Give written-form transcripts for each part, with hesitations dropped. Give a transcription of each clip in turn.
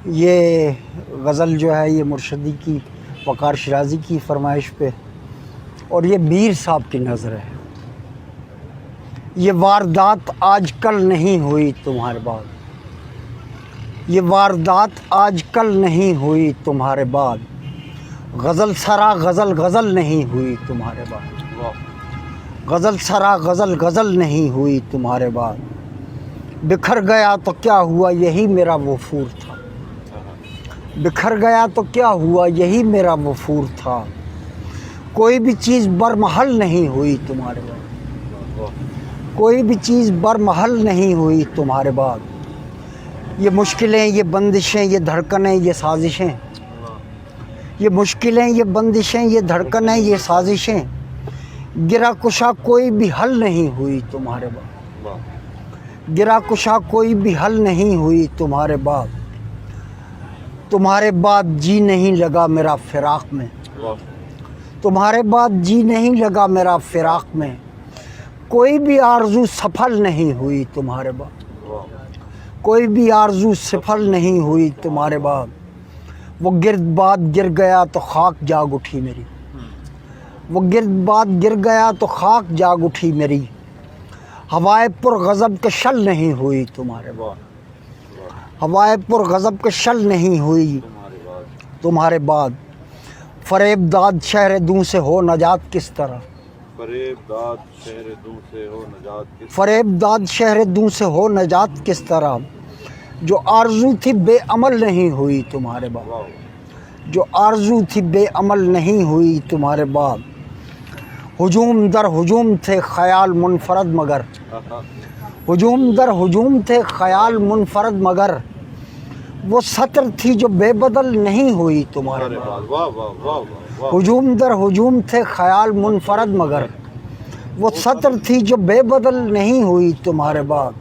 یہ غزل جو ہے یہ مرشدی کی وقار شرازی کی فرمائش پہ، اور یہ میر صاحب کی نظر ہے۔ یہ واردات آج کل نہیں ہوئی تمہارے بعد، یہ واردات آج کل نہیں ہوئی تمہارے بعد، غزل سرا غزل غزل نہیں ہوئی تمہارے بعد، غزل سرا غزل غزل نہیں ہوئی تمہارے بعد، بکھر گیا تو کیا ہوا یہی میرا وفور تھا، بکھر گیا تو کیا ہوا یہی میرا وفور تھا، کوئی بھی چیز برمحل نہیں ہوئی تمہارے بعد، کوئی بھی چیز برمحل نہیں ہوئی تمہارے بعد، یہ مشکلیں یہ بندشیں یہ دھڑکنیں یہ سازشیں، یہ مشکلیں یہ بندشیں یہ دھڑکنیں یہ سازشیں، گرا کشا کوئی بھی حل نہیں ہوئی تمہارے بعد، گرا کشا کوئی بھی حل نہیں ہوئی تمہارے بعد، تمہارے بعد جی نہیں لگا میرا فراق میں، تمہارے بعد جی نہیں لگا میرا فراق میں، کوئی بھی آرزو سفل نہیں ہوئی تمہارے بعد، کوئی بھی آرزو سفل نہیں ہوئی تمہارے بعد، وہ گرد باد گر گیا تو خاک جاگ اٹھی میری، وہ گرد باد گر گیا تو خاک جاگ اٹھی میری، ہوائے پر غضب کے شل نہیں ہوئی تمہارے بعد، ہوائے پر غضب کے شل نہیں ہوئی تمہارے بعد، فریب داد شہر دوں سے ہو نجات کس طرح، فریب داد شہر دوں سے ہو نجات کس، فریب داد شہر دوں سے ہو نجات کس طرح، جو آرزو تھی بے عمل نہیں ہوئی تمہارے بعد، جو آرزو تھی بے عمل نہیں ہوئی تمہارے بعد، ہجوم در ہجوم تھے خیال منفرد مگر، ہجوم در ہجوم تھے خیال منفرد مگر، وہ سطر تھی جو بے بدل نہیں ہوئی تمہارے بعد، ہجوم در ہجوم تھے خیال منفرد مگر، وہ سطر تھی جو بے بدل نہیں ہوئی تمہارے بعد،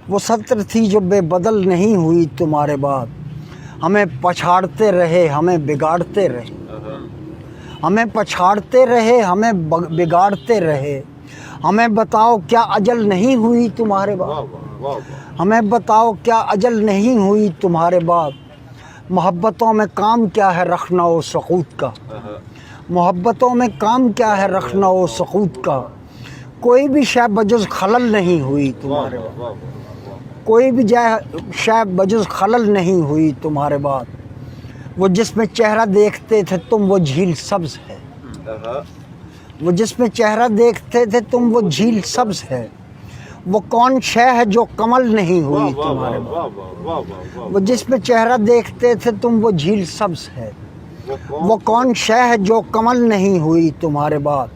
وہ سطر تھی جو بے بدل نہیں ہوئی تمہارے بعد، ہمیں پچھاڑتے رہے ہمیں بگاڑتے رہے، ہمیں پچھاڑتے رہے ہمیں بگاڑتے رہے، ہمیں بتاؤ کیا اجل نہیں ہوئی تمہارے بعد، ہمیں بتاؤ کیا اجل نہیں ہوئی تمہارے بعد، محبتوں میں کام کیا ہے رکھنا و سقوط کا، محبتوں میں کام کیا ہے رکھنا و سقوط کا، کوئی بھی شے بجز خلل نہیں ہوئی تمہارے بعد، کوئی بھی شے بجز خلل نہیں ہوئی تمہارے بعد، وہ جس میں چہرہ دیکھتے تھے تم وہ جھیل سبز ہے، وہ جس میں چہرہ دیکھتے تھے تم وہ جھیل سبز ہے، وہ کون شے ہے جو کمل نہیں ہوئی تمہارے بعد، وہ جس میں چہرہ دیکھتے تھے تم وہ جھیل سبز ہے، وہ کون شے ہے جو کمل نہیں ہوئی تمہارے بعد،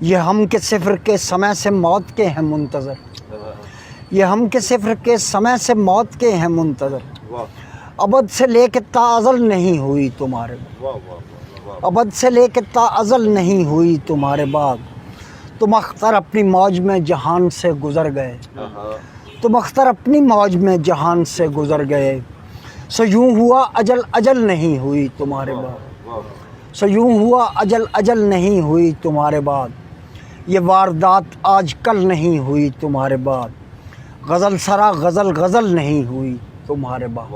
یہ ہم کے صفر کے سمے سے موت کے ہیں منتظر، یہ ہم کے صفر کے سمے سے موت کے ہیں منتظر، ابد سے لے کے تا ازل نہیں ہوئی تمہارے بعد، ابد سے لے کے تا ازل نہیں ہوئی تمہارے بعد، تم اختر اپنی موج میں جہان سے گزر گئے، تم اختر اپنی موج میں جہان سے گزر گئے، سو یوں ہوا اجل اجل نہیں ہوئی تمہارے بعد، سو یوں ہوا اجل اجل نہیں ہوئی تمہارے بعد، یہ واردات آج کل نہیں ہوئی تمہارے بعد، غزل سرا غزل غزل نہیں ہوئی تمہارے بعد۔